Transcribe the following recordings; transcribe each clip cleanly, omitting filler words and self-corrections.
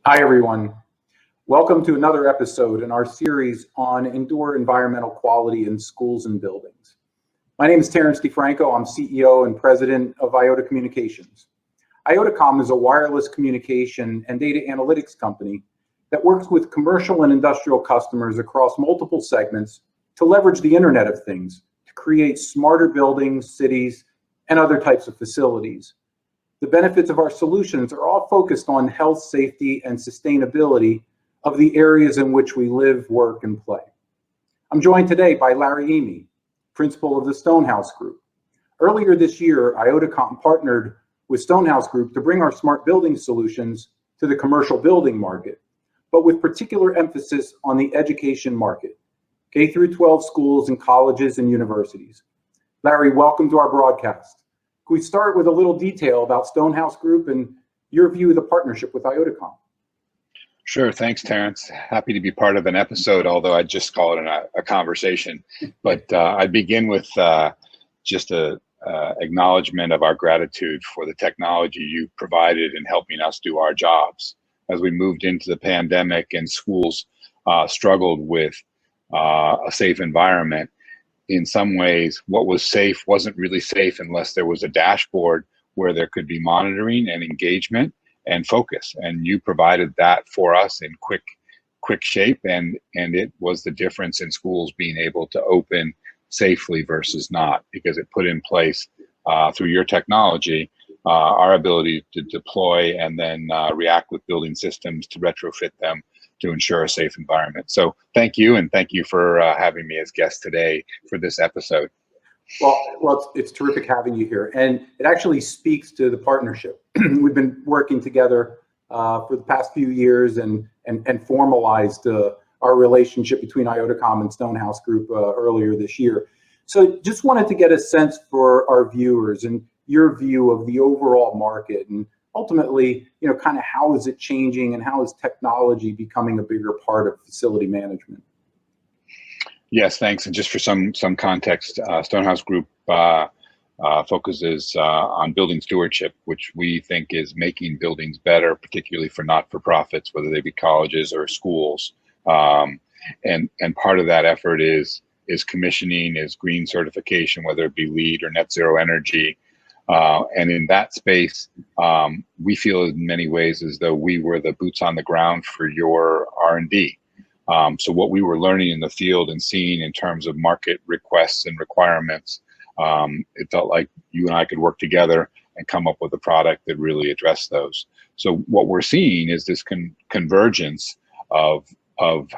Hi, everyone. Welcome to another episode in our series on indoor environmental quality in schools and buildings. My name is Terrence DeFranco. I'm CEO and president of IoTA Communications. IotaComm is a wireless communication and data analytics company that works with commercial and industrial customers across multiple segments to leverage the Internet of Things to create smarter buildings, cities, and other types of facilities. The benefits of our solutions are all focused on health, safety, and sustainability of the areas in which we live, work, and play. I'm joined today by Larry Eighmy, principal of the Stonehouse Group. Earlier this year, IotaComm partnered with Stonehouse Group to bring our smart building solutions to the commercial building market, but with particular emphasis on the education market, K through 12 schools and colleges and universities. Larry, welcome to our broadcast. Can we start with a little detail about Stonehouse Group and your view of the partnership with IotaComm? Sure, thanks, Terrence. Happy to be part of an episode, although I'd just call it a conversation. But I'd begin with just a acknowledgement of our gratitude for the technology you provided in helping us do our jobs. As we moved into the pandemic and schools struggled with a safe environment, in some ways, what was safe wasn't really safe unless there was a dashboard where there could be monitoring and engagement and focus. And you provided that for us in quick shape, and it was the difference in schools being able to open safely versus not, because it put in place through your technology our ability to deploy and then react with building systems to retrofit them to ensure a safe environment. So thank you, and thank you for having me as guest today for this episode. Well, it's terrific having you here, and it actually speaks to the partnership. We've been working together for the past few years and formalized our relationship between IotaComm and Stonehouse Group earlier this year. So just wanted to get a sense for our viewers and your view of the overall market, and ultimately, kind of how is it changing and how is technology becoming a bigger part of facility management? Yes, thanks. And just for some context, Stonehouse Group focuses on building stewardship, which we think is making buildings better, particularly for not-for-profits, whether they be colleges or schools. And part of that effort is commissioning, is green certification, whether it be LEED or net zero energy. And in that space, we feel in many ways as though we were the boots on the ground for your R&D. So what we were learning in the field and seeing in terms of market requests and requirements, it felt like you and I could work together and come up with a product that really addressed those. So what we're seeing is this convergence of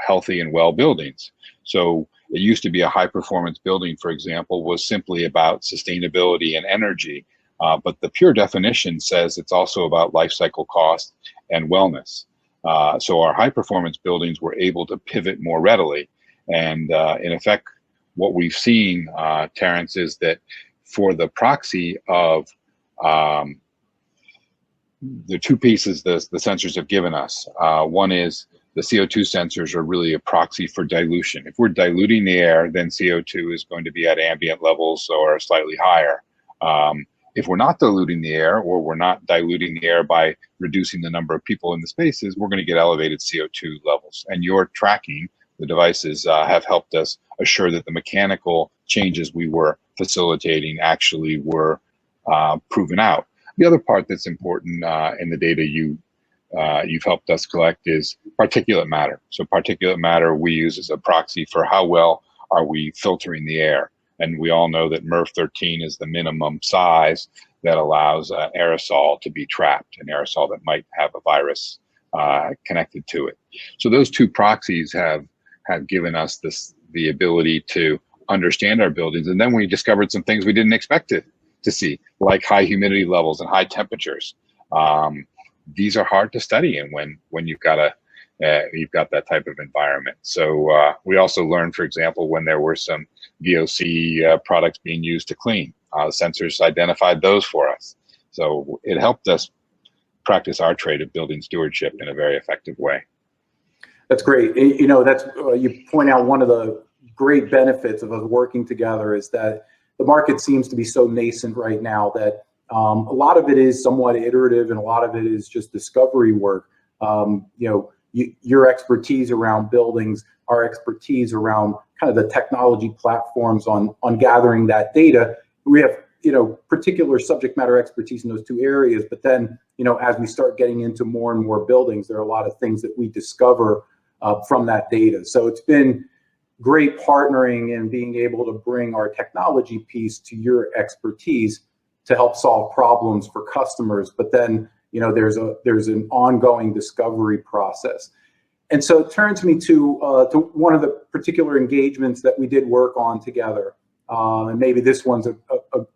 healthy and well buildings. So it used to be a high performance building, for example, was simply about sustainability and energy. But the pure definition says it's also about life cycle cost and wellness. So our high performance buildings were able to pivot more readily. And in effect, what we've seen, Terrence, is that for the proxy of the two pieces the sensors have given us, one is the CO2 sensors are really a proxy for dilution. If we're diluting the air, then CO2 is going to be at ambient levels or slightly higher. If we're not diluting the air, or we're not diluting the air by reducing the number of people in the spaces, we're going to get elevated CO2 levels. And your tracking, the devices have helped us assure that the mechanical changes we were facilitating actually were proven out. The other part that's important in the data you've helped us collect is particulate matter. So particulate matter we use as a proxy for how well are we filtering the air. And we all know that MERV 13 is the minimum size that allows an aerosol to be trapped, an aerosol that might have a virus connected to it. So those two proxies have given us the ability to understand our buildings. And then we discovered some things we didn't expect to see, like high humidity levels and high temperatures. These are hard to study in when you've got that type of environment. So we also learned, for example, when there were some VOC products being used to clean, the sensors identified those for us. So it helped us practice our trade of building stewardship in a very effective way. That's great. That's you point out one of the great benefits of us working together is that the market seems to be so nascent right now that a lot of it is somewhat iterative and a lot of it is just discovery work. Your expertise around buildings, our expertise around kind of the technology platforms on gathering that data. We have, particular subject matter expertise in those two areas, but then, as we start getting into more and more buildings, there are a lot of things that we discover from that data. So it's been great partnering and being able to bring our technology piece to your expertise to help solve problems for customers. But then, there's an ongoing discovery process. And so it turns me to one of the particular engagements that we did work on together. And maybe this one's a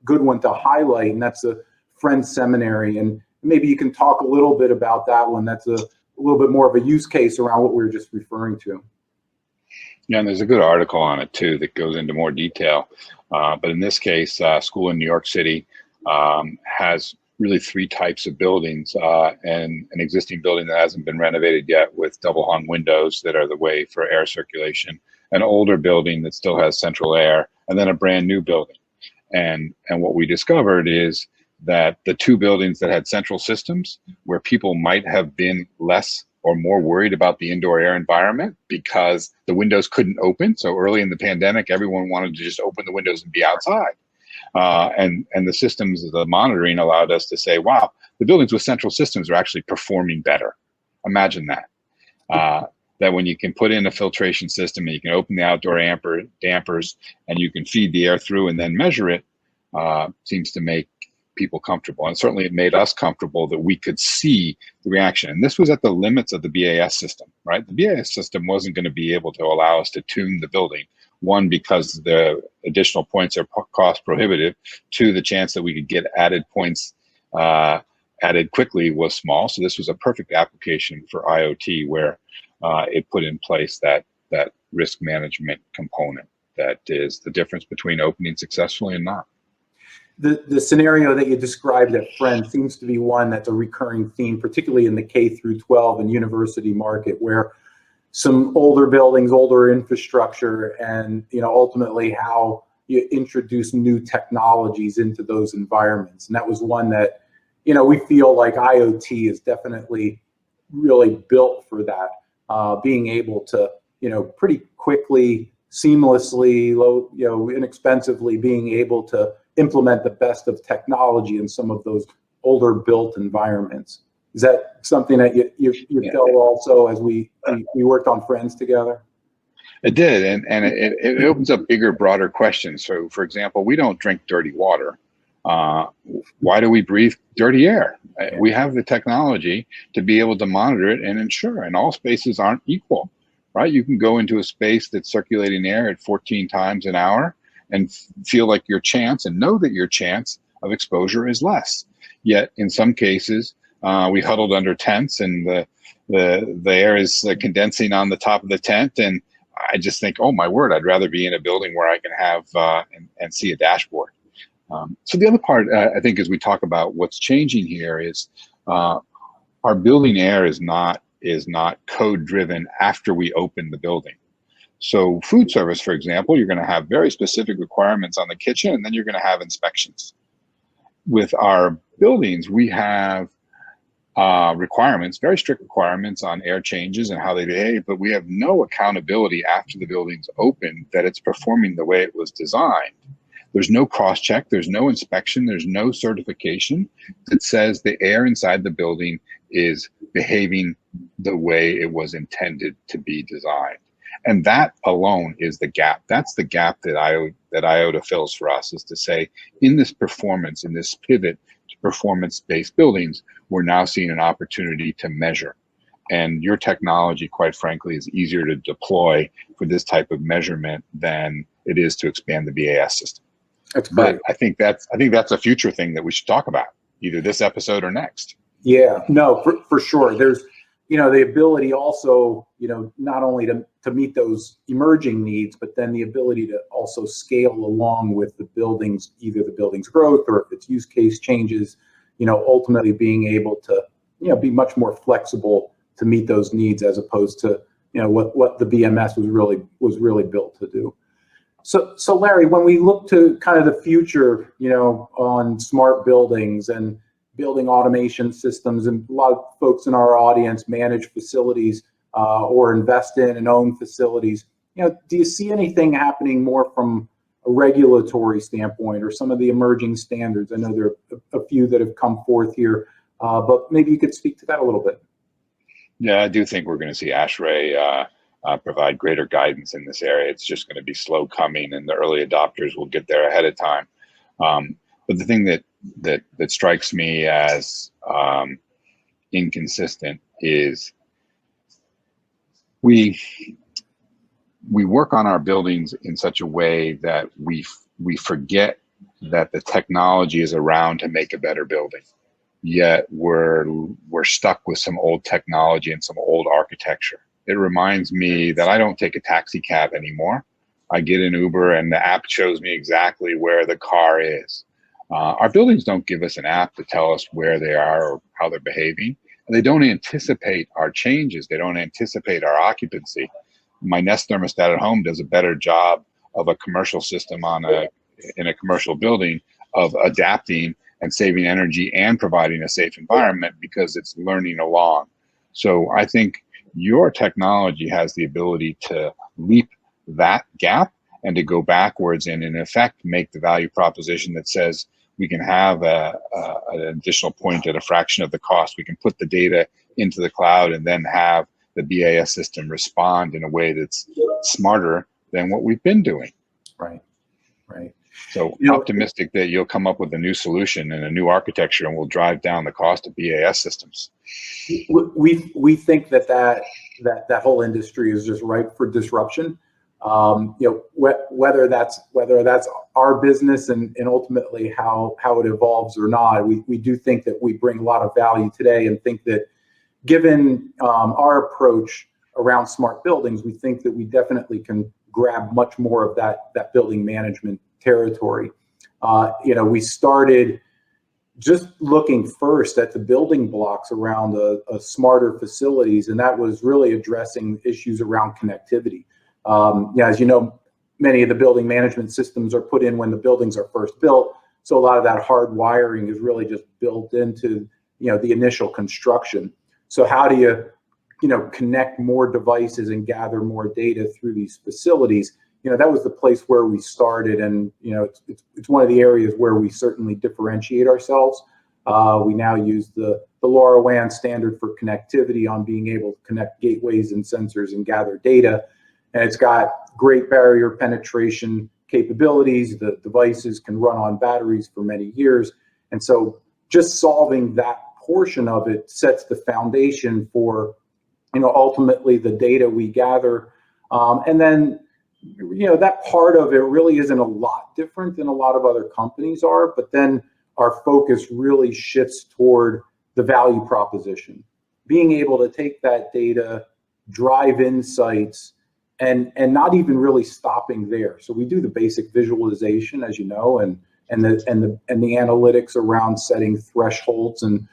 good one to highlight, and that's the Friends Seminary. And maybe you can talk a little bit about that one. That's a little bit more of a use case around what we were just referring to. Yeah, and there's a good article on it too that goes into more detail. But in this case, a school in New York City has really three types of buildings, and an existing building that hasn't been renovated yet with double hung windows that are the way for air circulation, an older building that still has central air, and then a brand new building. And what we discovered is that the two buildings that had central systems, where people might have been less or more worried about the indoor air environment because the windows couldn't open. So early in the pandemic, everyone wanted to just open the windows and be outside. And the systems, the monitoring allowed us to say, wow, the buildings with central systems are actually performing better. Imagine that. That when you can put in a filtration system and you can open the outdoor dampers and you can feed the air through and then measure it, seems to make people comfortable. And certainly it made us comfortable that we could see the reaction. And this was at the limits of the BAS system, right? The BAS system wasn't going to be able to allow us to tune the building. One, because the additional points are cost prohibitive. Two, the chance that we could get added points added quickly was small. So this was a perfect application for IoT, where it put in place that risk management component that is the difference between opening successfully and not. The scenario that you described at Friends seems to be one that's a recurring theme, particularly in the K through 12 and university market, where some older buildings, older infrastructure, and ultimately how you introduce new technologies into those environments. And that was one that we feel like IoT is definitely really built for that, being able to pretty quickly, seamlessly, inexpensively being able to implement the best of technology in some of those older built environments. Is that something that you felt also as we worked on Friends together? It did, and it opens up bigger, broader questions. So, for example, we don't drink dirty water. Why do we breathe dirty air? We have the technology to be able to monitor it and ensure, and all spaces aren't equal, right? You can go into a space that's circulating air at 14 times an hour and feel like your chance and know that your chance of exposure is less. Yet in some cases, we huddled under tents and the air is condensing on the top of the tent, and I just think, oh my word, I'd rather be in a building where I can have and see a dashboard. So the other part, I think, as we talk about what's changing here is our building air is not code driven after we open the building. So food service, for example, you're going to have very specific requirements on the kitchen, and then you're going to have inspections. With our buildings, we have requirements, very strict requirements on air changes and how they behave, but we have no accountability after the building's open that it's performing the way it was designed. There's no cross-check, there's no inspection, there's no certification that says the air inside the building is behaving the way it was intended to be designed. And that alone is the gap. That's the gap that IOTA fills for us, is to say, in this performance, in this pivot to performance-based buildings, we're now seeing an opportunity to measure. And your technology, quite frankly, is easier to deploy for this type of measurement than it is to expand the BAS system. That's great. But I think that's a future thing that we should talk about, either this episode or next. Yeah, no, for sure. There's, the ability also, not only to meet those emerging needs, but then the ability to also scale along with the buildings, either the building's growth or if its use case changes, ultimately being able to, be much more flexible to meet those needs, as opposed to, what the BMS was really built to do. So Larry, when we look to kind of the future, on smart buildings and, building automation systems, and a lot of folks in our audience manage facilities or invest in and own facilities. Do you see anything happening more from a regulatory standpoint or some of the emerging standards? I know there are a few that have come forth here, but maybe you could speak to that a little bit. Yeah, I do think we're going to see ASHRAE provide greater guidance in this area. It's just going to be slow coming, and the early adopters will get there ahead of time. But the thing that strikes me as inconsistent is we work on our buildings in such a way that we forget that the technology is around to make a better building. Yet we're stuck with some old technology and some old architecture. It reminds me that I don't take a taxi cab anymore. I get an Uber and the app shows me exactly where the car is. Our buildings don't give us an app to tell us where they are or how they're behaving. And they don't anticipate our changes. They don't anticipate our occupancy. My Nest thermostat at home does a better job of a commercial system in a commercial building of adapting and saving energy and providing a safe environment because it's learning along. So I think your technology has the ability to leap that gap and to go backwards and in effect make the value proposition that says we can have an additional point at a fraction of the cost. We can put the data into the cloud and then have the BAS system respond in a way that's smarter than what we've been doing. Right, right. So optimistic that you'll come up with a new solution and a new architecture and will drive down the cost of BAS systems. We think that whole industry is just ripe for disruption. Whether that's our business and ultimately how it evolves or not, we do think that we bring a lot of value today, and think that given our approach around smart buildings, we think that we definitely can grab much more of that building management territory. We started just looking first at the building blocks around a smarter facilities, and that was really addressing issues around connectivity. As you know, many of the building management systems are put in when the buildings are first built, so a lot of that hard wiring is really just built into the initial construction. So how do you connect more devices and gather more data through these facilities? That was the place where we started, and it's one of the areas where we certainly differentiate ourselves. We now use the LoRaWAN standard for connectivity on being able to connect gateways and sensors and gather data, and it's got great barrier penetration capabilities. The devices can run on batteries for many years, and so just solving that portion of it sets the foundation for ultimately the data we gather, and then that part of it really isn't a lot different than a lot of other companies are, but then our focus really shifts toward the value proposition, being able to take that data, drive insights, and not even really stopping there. So we do the basic visualization, as you know, and the analytics around setting thresholds and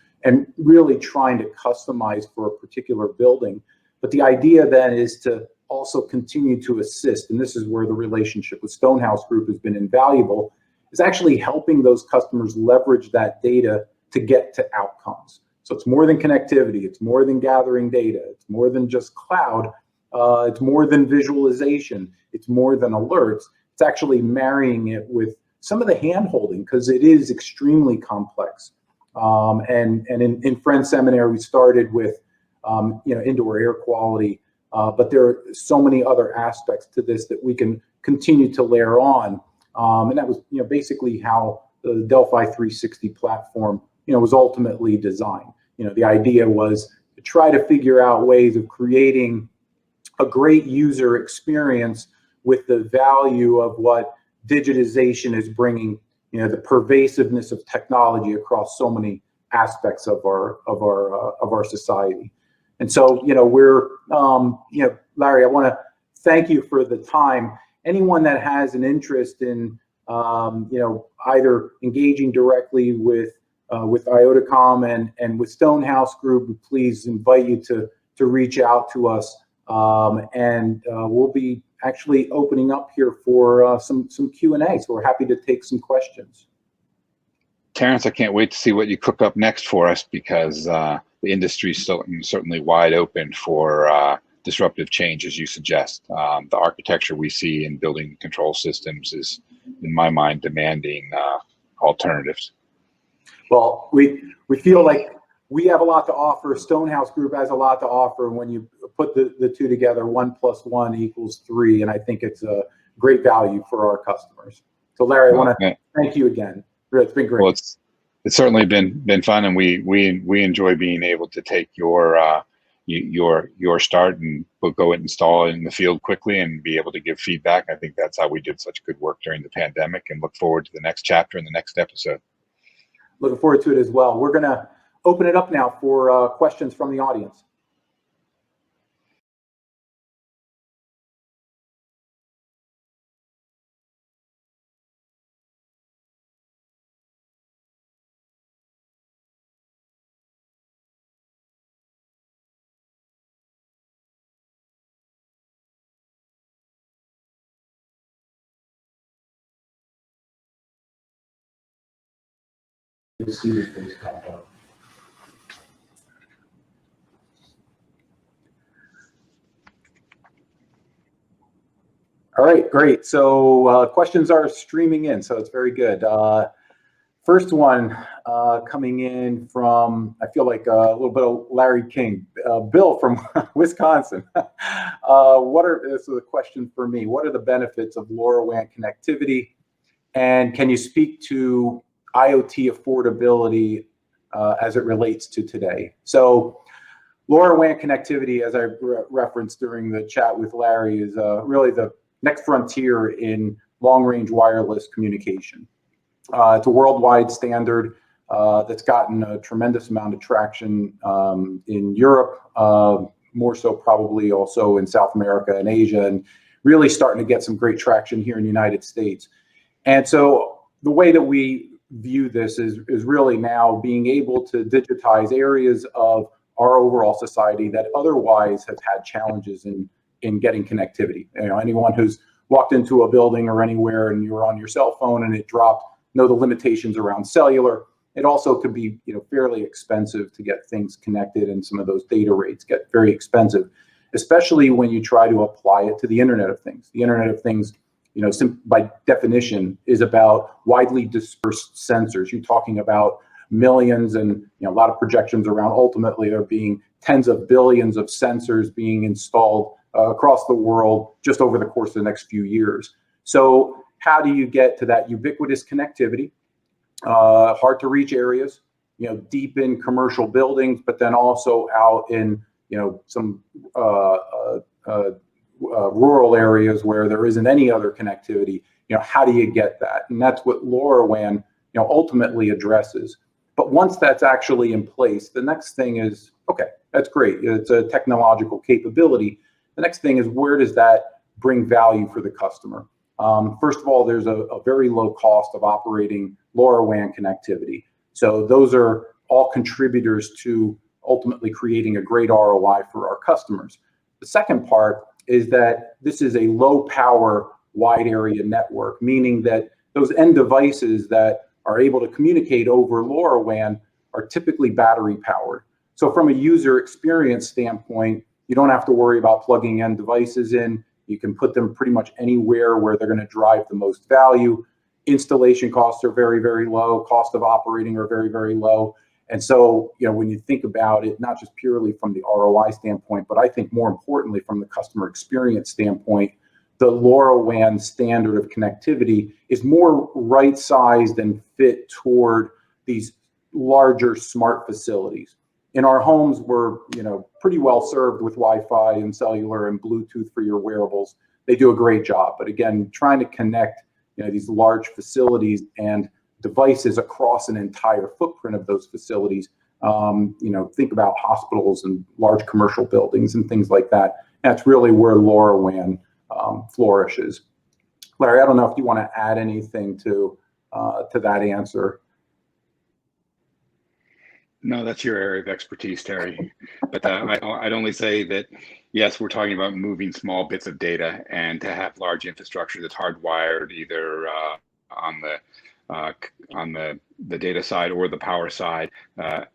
really trying to customize for a particular building. But the idea then is to also continue to assist, and this is where the relationship with Stonehouse Group has been invaluable, is actually helping those customers leverage that data to get to outcomes. So it's more than connectivity, it's more than gathering data, it's more than just cloud, it's more than visualization, it's more than alerts. It's actually marrying it with some of the hand-holding, because it is extremely complex. And in Friends Seminary, we started with indoor air quality, but there are so many other aspects to this that we can continue to layer on. And that was basically how the Delphi 360 platform was ultimately designed. The idea was to try to figure out ways of creating a great user experience with the value of what digitization is bringing, the pervasiveness of technology across so many aspects of our society. And so, we're, Larry, I want to thank you for the time. Anyone that has an interest in, either engaging directly with IotaComm and with Stonehouse Group, please invite you to reach out to us. And we'll be actually opening up here for some Q&A. So we're happy to take some questions. Terrence, I can't wait to see what you cook up next for us, because the industry is certainly wide open for disruptive change, as you suggest. The architecture we see in building control systems is, in my mind, demanding alternatives. Well, we feel like we have a lot to offer. Stonehouse Group has a lot to offer. When you put the two together, 1 + 1 = 3, and I think it's a great value for our customers. So, Larry, I want to thank you again. It's been great. Well, it's certainly been fun, and we enjoy being able to take your start and go and install it in the field quickly and be able to give feedback. I think that's how we did such good work during the pandemic, and look forward to the next chapter and the next episode. Looking forward to it as well. We're going to open it up now for questions from the audience. All right, great. So questions are streaming in, so it's very good. First one coming in from, I feel like a little bit of Larry King. Bill from Wisconsin. This is a question for me. What are the benefits of LoRaWAN connectivity? And can you speak to IoT affordability as it relates to today? So LoRaWAN connectivity, as I referenced during the chat with Larry, is really the next frontier in long-range wireless communication. It's a worldwide standard that's gotten a tremendous amount of traction in Europe, more so probably also in South America and Asia, and really starting to get some great traction here in the United States. And so the way that we view this is really now being able to digitize areas of our overall society that otherwise have had challenges in getting connectivity. You know, anyone who's walked into a building or anywhere and you're on your cell phone and it dropped, know the limitations around cellular. It also could be, fairly expensive to get things connected, and some of those data rates get very expensive, especially when you try to apply it to the Internet of Things. The Internet of Things, by definition, is about widely dispersed sensors. You're talking about millions, and a lot of projections around ultimately there being tens of billions of sensors being installed across the world just over the course of the next few years. So how do you get to that ubiquitous connectivity, hard to reach areas, deep in commercial buildings, but then also out in some rural areas where there isn't any other connectivity? How do you get that? And that's what LoRaWAN ultimately addresses. But once that's actually in place, the next thing is, okay, that's great. It's a technological capability. The next thing is, where does that bring value for the customer? First of all, there's a very low cost of operating LoRaWAN connectivity. So those are all contributors to ultimately creating a great ROI for our customers. The second part is that this is a low power wide area network, meaning that those end devices that are able to communicate over LoRaWAN are typically battery powered. So from a user experience standpoint, you don't have to worry about plugging end devices in. You can put them pretty much anywhere where they're going to drive the most value. Installation costs are very, very low. Cost of operating are very, very low. And so, when you think about it, not just purely from the ROI standpoint, but I think more importantly from the customer experience standpoint, the LoRaWAN standard of connectivity is more right-sized and fit toward these larger smart facilities. In our homes, we're pretty well served with Wi-Fi and cellular and Bluetooth for your wearables. They do a great job. But again, trying to connect these large facilities and devices across an entire footprint of those facilities, think about hospitals and large commercial buildings and things like that. That's really where LoRaWAN flourishes. Larry, I don't know if you want to add anything to that answer. No, that's your area of expertise, Terry. But I'd only say that, yes, we're talking about moving small bits of data, and to have large infrastructure that's hardwired either on on the data side or the power side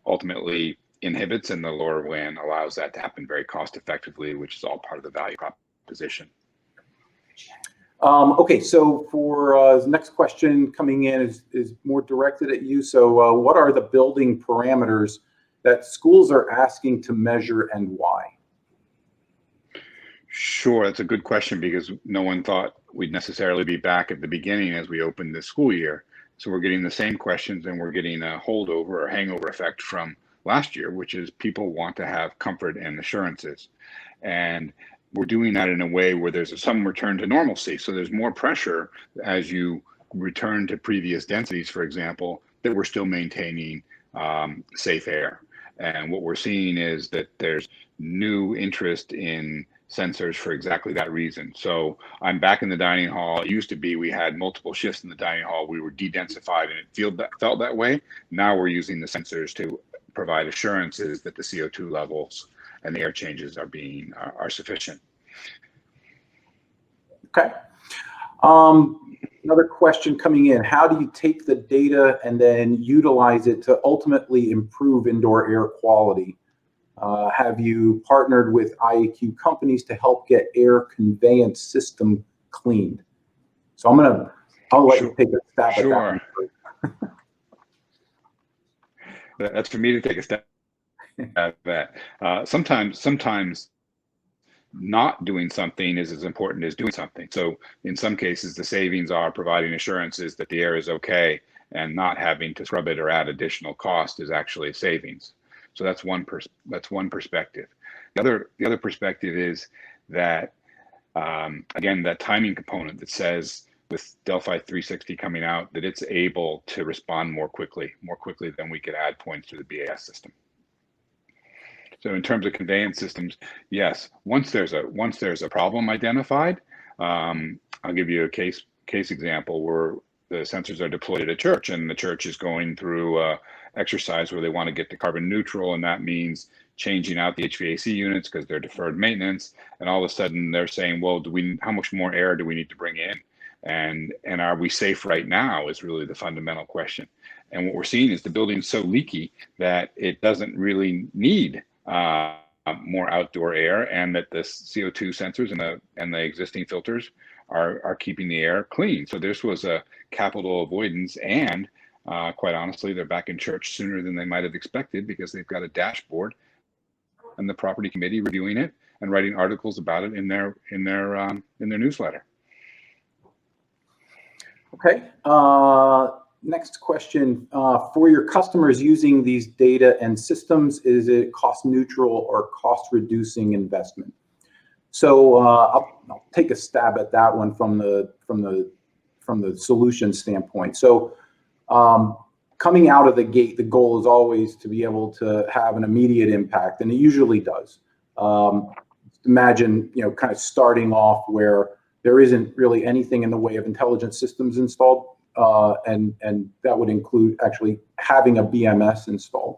ultimately inhibits, and the LoRaWAN allows that to happen very cost effectively, which is all part of the value proposition. Okay, so for the next question coming in is more directed at you. So what are the building parameters that schools are asking to measure and why? Sure, that's a good question, because no one thought we'd necessarily be back at the beginning as we opened this school year. So we're getting the same questions, and we're getting a holdover or hangover effect from last year, which is people want to have comfort and assurances. And we're doing that in a way where there's some return to normalcy. So there's more pressure as you return to previous densities, for example, that we're still maintaining safe air. And what we're seeing is that there's new interest in sensors for exactly that reason. So I'm back in the dining hall. It used to be we had multiple shifts in the dining hall. We were de-densified and it felt that way. Now we're using the sensors to provide assurances that the CO2 levels and the air changes are sufficient. Okay. Another question coming in: how do you take the data and then utilize it to ultimately improve indoor air quality? Have you partnered with IAQ companies to help get air conveyance system cleaned? So I'll let you take a stab at that one first. That's for me to take a stab at that. Sometimes not doing something is as important as doing something. So in some cases, the savings are providing assurances that the air is okay, and not having to scrub it or add additional cost is actually a savings. So that's one perspective. The other perspective is that again, that timing component that says with Delphi 360 coming out that it's able to respond more quickly than we could add points to the BAS system. So in terms of conveyance systems, yes, once there's a problem identified, I'll give you a case example where the sensors are deployed at a church, and the church is going through exercise where they want to get to carbon neutral, and that means changing out the HVAC units because they're deferred maintenance. And all of a sudden they're saying, well, how much more air do we need to bring in? And are we safe right now is really the fundamental question. And what we're seeing is the building's so leaky that it doesn't really need more outdoor air, and that the CO2 sensors and the existing filters are keeping the air clean. So this was a capital avoidance, and quite honestly, they're back in church sooner than they might have expected, because they've got a dashboard and the property committee reviewing it and writing articles about it in their newsletter. Okay. Next question, for your customers using these data and systems, is it cost neutral or cost reducing investment? So I'll take a stab at that one from the solution standpoint. So coming out of the gate, the goal is always to be able to have an immediate impact, and it usually does. Imagine, kind of starting off where there isn't really anything in the way of intelligent systems installed. And that would include actually having a BMS installed.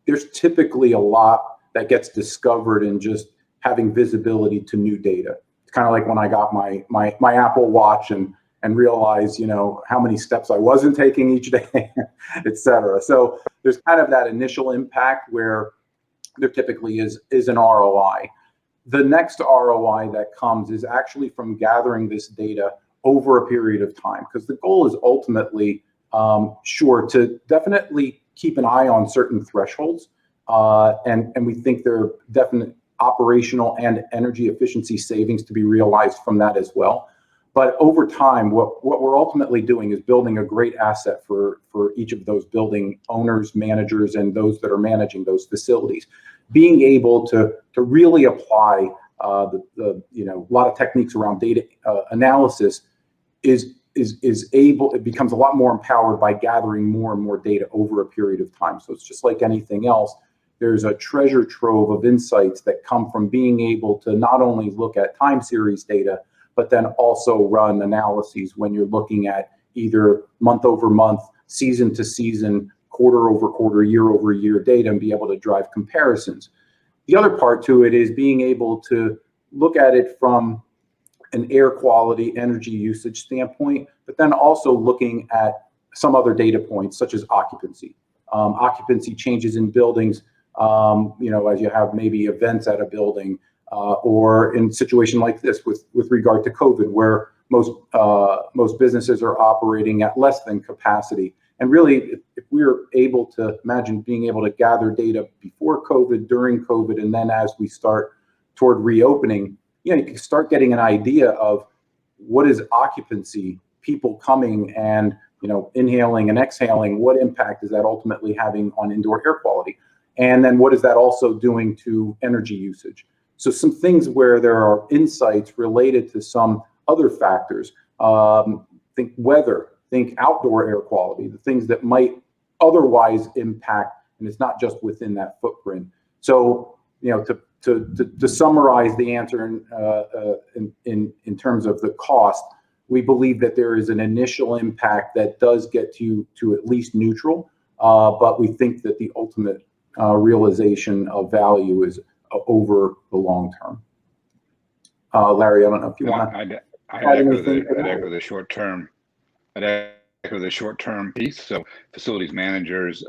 There's typically a lot that gets discovered in just having visibility to new data. It's kind of like when I got my Apple Watch and realized, how many steps I wasn't taking each day, et cetera. So there's kind of that initial impact where there typically is an ROI. The next ROI that comes is actually from gathering this data over a period of time, because the goal is ultimately, to definitely keep an eye on certain thresholds, and we think there are definite operational and energy efficiency savings to be realized from that as well. But over time, what we're ultimately doing is building a great asset for each of those building owners, managers, and those that are managing those facilities. Being able to really apply a lot of techniques around data analysis it becomes a lot more empowered by gathering more and more data over a period of time. So it's just like anything else. There's a treasure trove of insights that come from being able to not only look at time series data, but then also run analyses when you're looking at either month over month, season to season, quarter over quarter, year over year data, and be able to drive comparisons. The other part to it is being able to look at it from an air quality, energy usage standpoint, but then also looking at some other data points, such as occupancy. Occupancy changes in buildings, as you have maybe events at a building, or in a situation like this with regard to COVID, where most businesses are operating at less than capacity. And really, if we're able to imagine being able to gather data before COVID, during COVID, and then as we start toward reopening, you can start getting an idea of what is occupancy, people coming and inhaling and exhaling, what impact is that ultimately having on indoor air quality? And then what is that also doing to energy usage? So some things where there are insights related to some other factors, think weather, think outdoor air quality, the things that might otherwise impact, and it's not just within that footprint. So, to summarize the answer in terms of the cost, we believe that there is an initial impact that does get to at least neutral, but we think that the ultimate realization of value is over the long term. Larry, I don't know if you want to. I'd echo the short term. I'd echo the short term piece. So facilities managers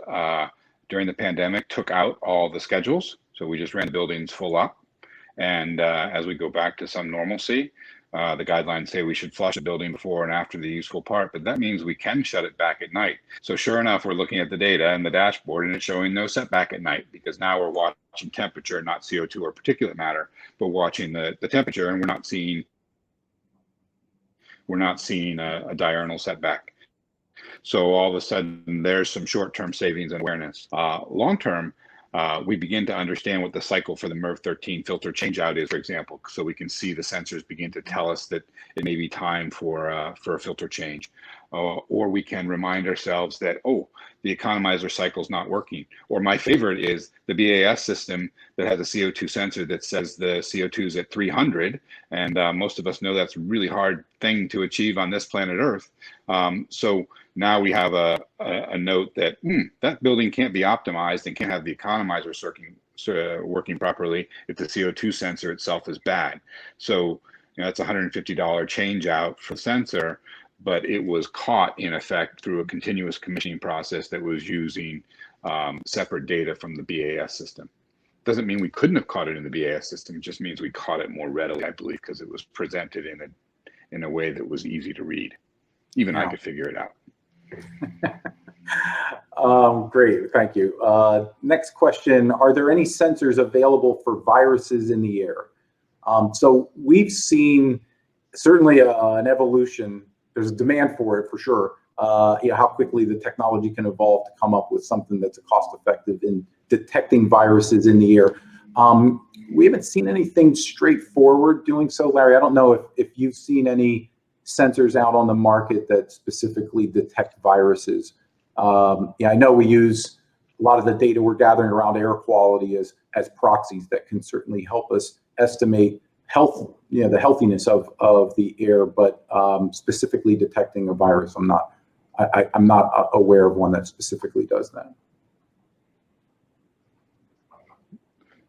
during the pandemic took out all the schedules. So we just ran the buildings full up. And as we go back to some normalcy, the guidelines say we should flush a building before and after the useful part, but that means we can shut it back at night. So sure enough, we're looking at the data and the dashboard, and it's showing no setback at night, because now we're watching temperature, not CO2 or particulate matter, but watching the temperature, and we're not seeing a diurnal setback. So all of a sudden, there's some short-term savings and awareness. Long-term, we begin to understand what the cycle for the MERV 13 filter changeout is, for example, so we can see the sensors begin to tell us that it may be time for a filter change. Or we can remind ourselves that, the economizer cycle is not working. Or my favorite is the BAS system that has a CO2 sensor that says the CO2 is at 300. And most of us know that's a really hard thing to achieve on this planet Earth. So now we have a note that that building can't be optimized and can't have the economizer working properly if the CO2 sensor itself is bad. So that's a $150 change out for the sensor, but it was caught in effect through a continuous commissioning process that was using separate data from the BAS system. Doesn't mean we couldn't have caught it in the BAS system. It just means we caught it more readily, I believe, because it was presented in a way that was easy to read. Even I could figure it out. Great, thank you. Next question, are there any sensors available for viruses in the air? So we've seen certainly an evolution. There's a demand for it, for sure. How quickly the technology can evolve to come up with something that's cost-effective in detecting viruses in the air. We haven't seen anything straightforward doing so, Larry. I don't know if you've seen any sensors out on the market that specifically detect viruses. I know we use a lot of the data we're gathering around air quality as proxies that can certainly help us estimate health, the healthiness of the air, but specifically detecting a virus, I'm not aware of one that specifically does that.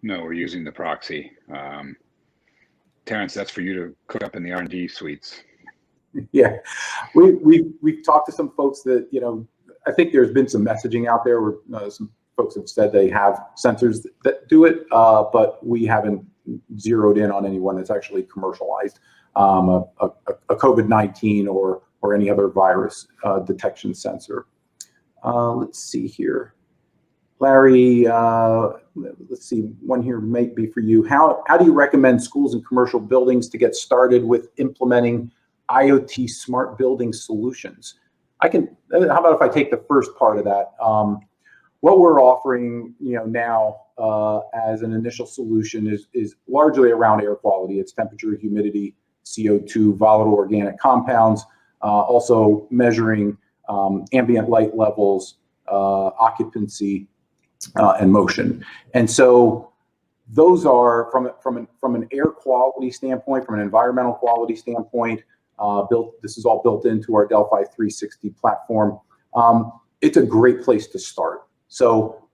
No, we're using the proxy. Terrence, that's for you to cook up in the R&D suites. Yeah, we've talked to some folks that, I think there's been some messaging out there where some folks have said they have sensors that do it, but we haven't zeroed in on anyone that's actually commercialized a COVID-19 or any other virus detection sensor. Let's see here. Larry, let's see, one here might be for you. How do you recommend schools and commercial buildings to get started with implementing IoT smart building solutions? How about if I take the first part of that? What we're offering, now as an initial solution is largely around air quality. It's temperature, humidity, CO2, volatile organic compounds, also measuring ambient light levels, occupancy, and motion. And so those are from an air quality standpoint, from an environmental quality standpoint, this is all built into our Delphi 360 platform. It's a great place to start. So,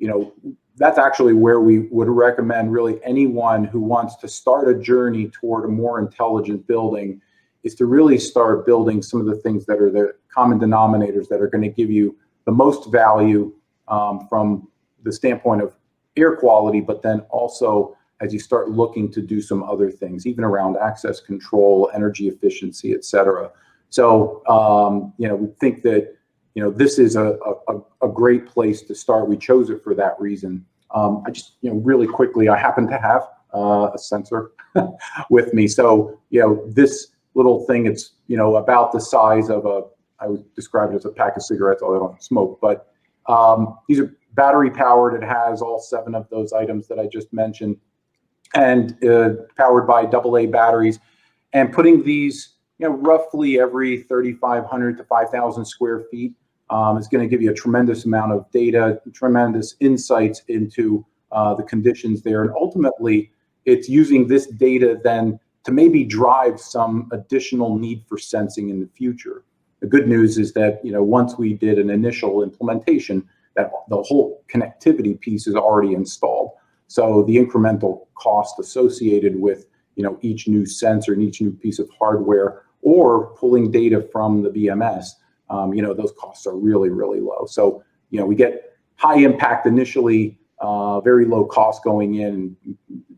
that's actually where we would recommend really anyone who wants to start a journey toward a more intelligent building is to really start building some of the things that are the common denominators that are going to give you the most value from the standpoint of air quality, but then also as you start looking to do some other things, even around access control, energy efficiency, et cetera. So, we think that, this is a great place to start. We chose it for that reason. I just, really quickly, I happen to have a sensor with me. So, this little thing, it's, about the size of I would describe it as a pack of cigarettes, although I don't smoke, but these are battery powered. It has all 7 of those items that I just mentioned, and powered by AA batteries, and putting these, roughly every 3,500 to 5,000 square feet is going to give you a tremendous amount of data, tremendous insights into the conditions there. And ultimately, it's using this data then to maybe drive some additional need for sensing in the future. The good news is that, once we did an initial implementation, that the whole connectivity piece is already installed. So the incremental cost associated with, each new sensor and each new piece of hardware, or pulling data from the BMS, those costs are really, really low. So, we get high impact initially, very low cost going in,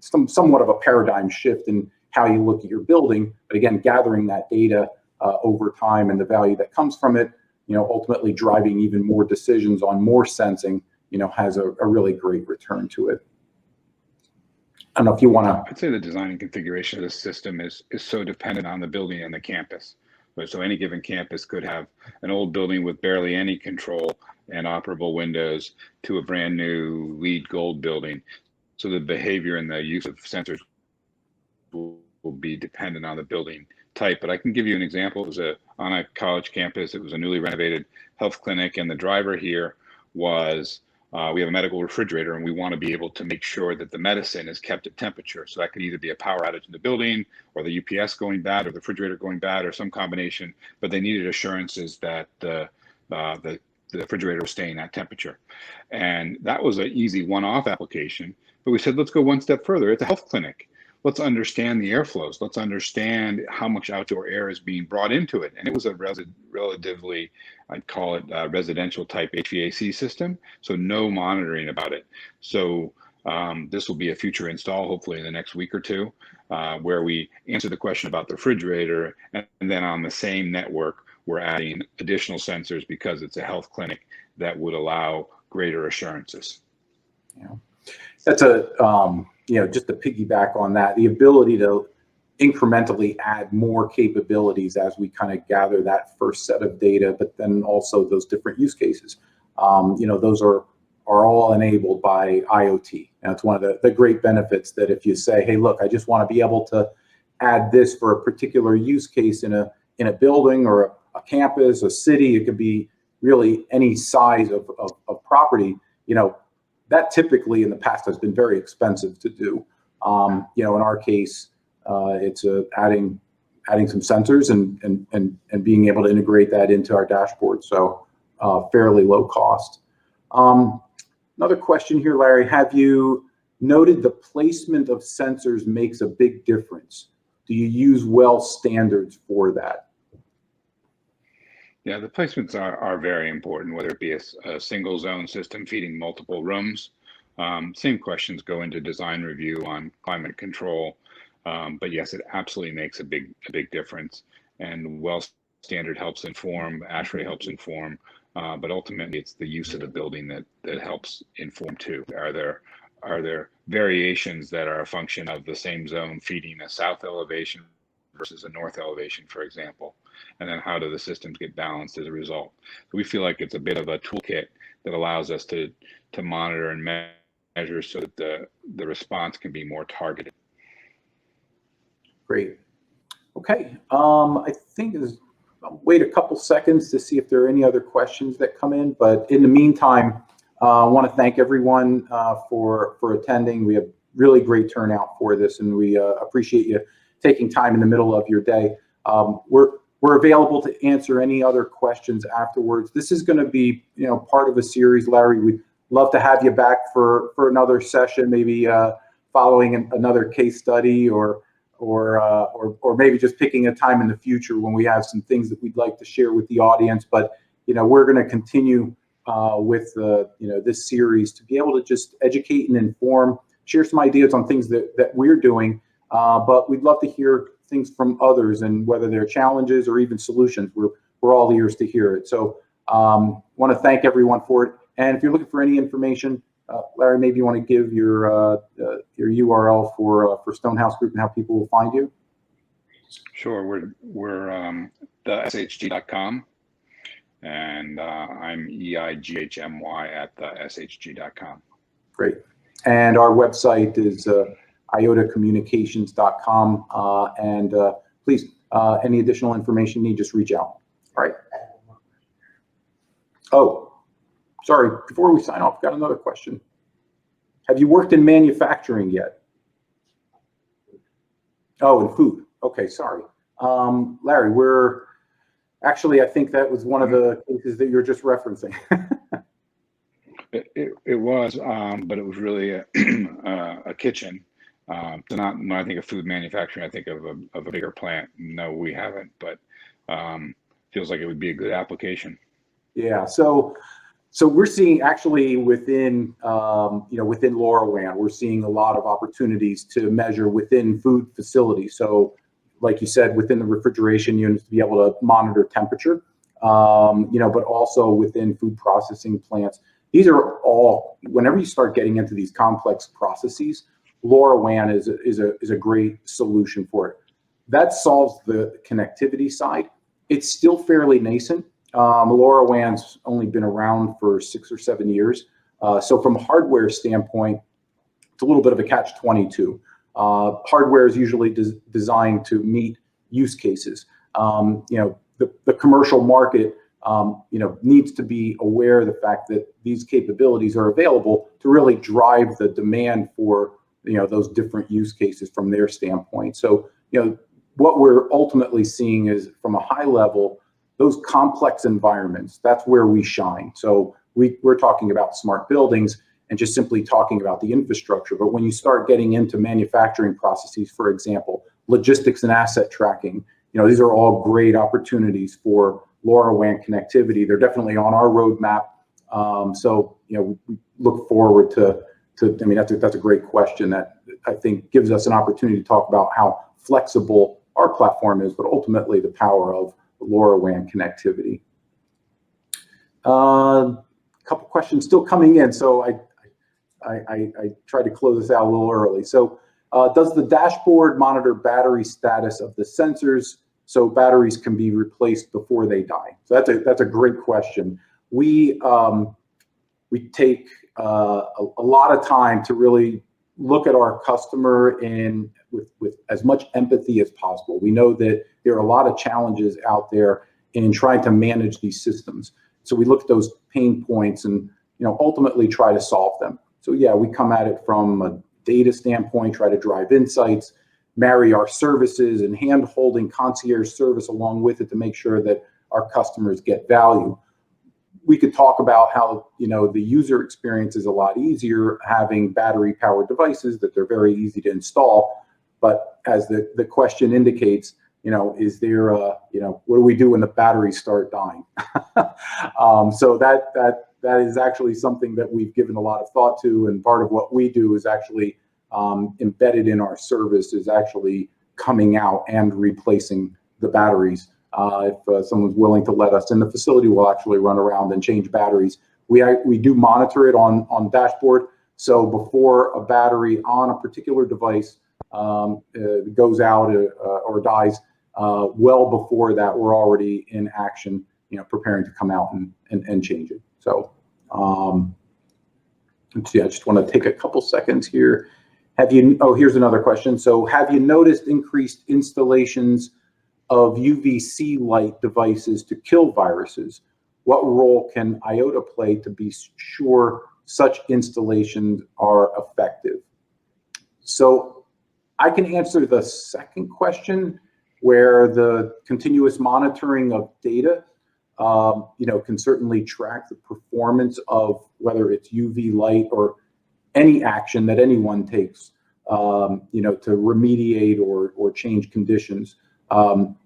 somewhat of a paradigm shift in how you look at your building. But again, gathering that data over time and the value that comes from it, ultimately driving even more decisions on more sensing, has a really great return to it. I don't know if you want to. I'd say the design and configuration of the system is so dependent on the building and the campus. So any given campus could have an old building with barely any control and operable windows to a brand new LEED Gold building. So the behavior and the use of sensors will be dependent on the building type. But I can give you an example. It was on a college campus. It was a newly renovated health clinic, and the driver here was we have a medical refrigerator, and we want to be able to make sure that the medicine is kept at temperature. So that could either be a power outage in the building, or the UPS going bad, or the refrigerator going bad, or some combination. But they needed assurances that the refrigerator was staying at temperature. And that was an easy one-off application. But we said, let's go one step further. It's a health clinic. Let's understand the airflows. Let's understand how much outdoor air is being brought into it. And it was a relatively, I'd call it a residential type HVAC system. So no monitoring about it. So this will be a future install, hopefully in the next week or two, where we answer the question about the refrigerator. And then on the same network, we're adding additional sensors because it's a health clinic that would allow greater assurances. Yeah, that's just to piggyback on that, the ability to incrementally add more capabilities as we kind of gather that first set of data, but then also those different use cases. Those are all enabled by IoT. And it's one of the great benefits that if you say, hey, look, I just want to be able to add this for a particular use case in a building or a campus, a city, it could be really any size of property, that typically in the past has been very expensive to do. In our case, it's adding some sensors and being able to integrate that into our dashboard. So fairly low cost. Another question here, Larry, have you noted the placement of sensors makes a big difference? Do you use well standards for that? Yeah, the placements are very important, whether it be a single zone system feeding multiple rooms. Same questions go into design review on climate control. But yes, it absolutely makes a big difference. And well standard helps inform, ASHRAE helps inform, but ultimately it's the use of the building that helps inform too. Are there variations that are a function of the same zone feeding a south elevation versus a north elevation, for example? And then how do the systems get balanced as a result? So we feel like it's a bit of a toolkit that allows us to monitor and measure so that the response can be more targeted. Great. Okay. I think I'll wait a couple seconds to see if there are any other questions that come in. But in the meantime, I want to thank everyone for attending. We have really great turnout for this, and we appreciate you taking time in the middle of your day. We're available to answer any other questions afterwards. This is going to be, part of a series, Larry. We'd love to have you back for another session, maybe following another case study or or maybe just picking a time in the future when we have some things that we'd like to share with the audience. But we're going to continue with this series to be able to just educate and inform, share some ideas on things that we're doing. But we'd love to hear things from others, and whether they're challenges or even solutions, we're all ears to hear it. So want to thank everyone for it. And if you're looking for any information, Larry, maybe you want to give your URL for Stonehouse Group and how people will find you. Sure, we're the shg.com, and I'm EIGHMY at the shg.com. Great. And our website is IotaCommunications.com. And please, any additional information you need, just reach out. All right. Oh, sorry. Before we sign off, I've got another question. Have you worked in manufacturing yet? Oh, in food. Okay, sorry. Larry, I think that was one of the cases that you're just referencing. It was, but it was really a kitchen. So not when I think of food manufacturing, I think of a bigger plant. No, we haven't, but feels like it would be a good application. Yeah. So we're seeing actually within within LoRaWAN, we're seeing a lot of opportunities to measure within food facilities. So, like you said, within the refrigeration units to be able to monitor temperature, but also within food processing plants. These are all, whenever you start getting into these complex processes, LoRaWAN is a great solution for it. That solves the connectivity side. It's still fairly nascent. LoRaWAN's only been around for 6 or 7 years. So from a hardware standpoint, it's a little bit of a catch-22. Hardware is usually designed to meet use cases. The commercial market needs to be aware of the fact that these capabilities are available to really drive the demand for those different use cases from their standpoint. So what we're ultimately seeing is, from a high level, those complex environments, that's where we shine. So we're talking about smart buildings and just simply talking about the infrastructure. But when you start getting into manufacturing processes, for example, logistics and asset tracking, these are all great opportunities for LoRaWAN connectivity. They're definitely on our roadmap. So we look forward to. I mean, that's a great question that I think gives us an opportunity to talk about how flexible our platform is, but ultimately the power of LoRaWAN connectivity. A couple questions still coming in, so I tried to close this out a little early. So, does the dashboard monitor battery status of the sensors so batteries can be replaced before they die? So that's a great question. We take a lot of time to really look at our customer and with as much empathy as possible. We know that there are a lot of challenges out there in trying to manage these systems. So we look at those pain points and ultimately try to solve them. So yeah, we come at it from a data standpoint, try to drive insights, marry our services and hand-holding concierge service along with it to make sure that our customers get value. We could talk about how the user experience is a lot easier having battery-powered devices, that they're very easy to install. But as the question indicates, is there what do we do when the batteries start dying? So that is actually something that we've given a lot of thought to, and part of what we do is actually embedded in our service is actually coming out and replacing the batteries. If someone's willing to let us in the facility, we'll actually run around and change batteries. We do monitor it on dashboard. So before a battery on a particular device goes out or dies, well before that, we're already in action, preparing to come out and change it. So let's see, I just want to take a couple seconds here. Here's another question. So have you noticed increased installations of UVC light devices to kill viruses? What role can IoTA play to be sure such installations are effective? So I can answer the second question, where the continuous monitoring of data can certainly track the performance of whether it's UV light or any action that anyone takes to remediate or change conditions.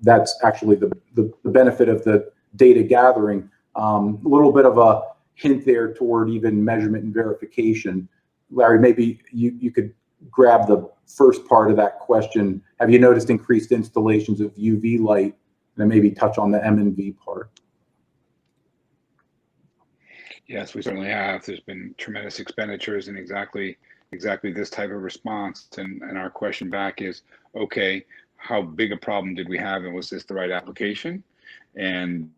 That's actually the benefit of the data gathering. A little bit of a hint there toward even measurement and verification. Larry, maybe you could grab the first part of that question. Have you noticed increased installations of UV light? And then maybe touch on the M&V part. Yes, we certainly have. There's been tremendous expenditures in exactly this type of response. And our question back is, okay, how big a problem did we have, and was this the right application? And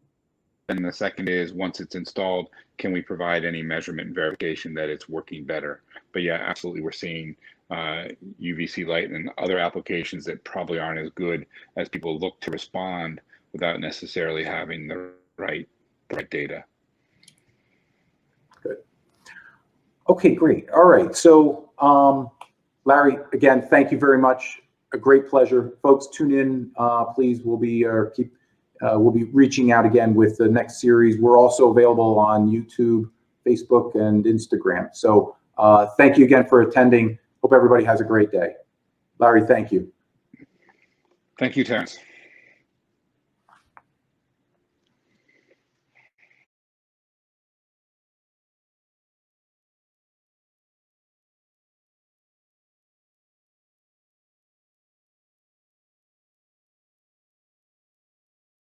then the second is, once it's installed, can we provide any measurement and verification that it's working better? But yeah, absolutely, we're seeing UVC light and other applications that probably aren't as good as people look to respond without necessarily having the right data. Good. Okay, great. All right. So, Larry, again, thank you very much. A great pleasure. Folks, tune in. Please, we'll be reaching out again with the next series. We're also available on YouTube, Facebook, and Instagram. So, thank you again for attending. Hope everybody has a great day. Larry, thank you. Thank you, Terrence.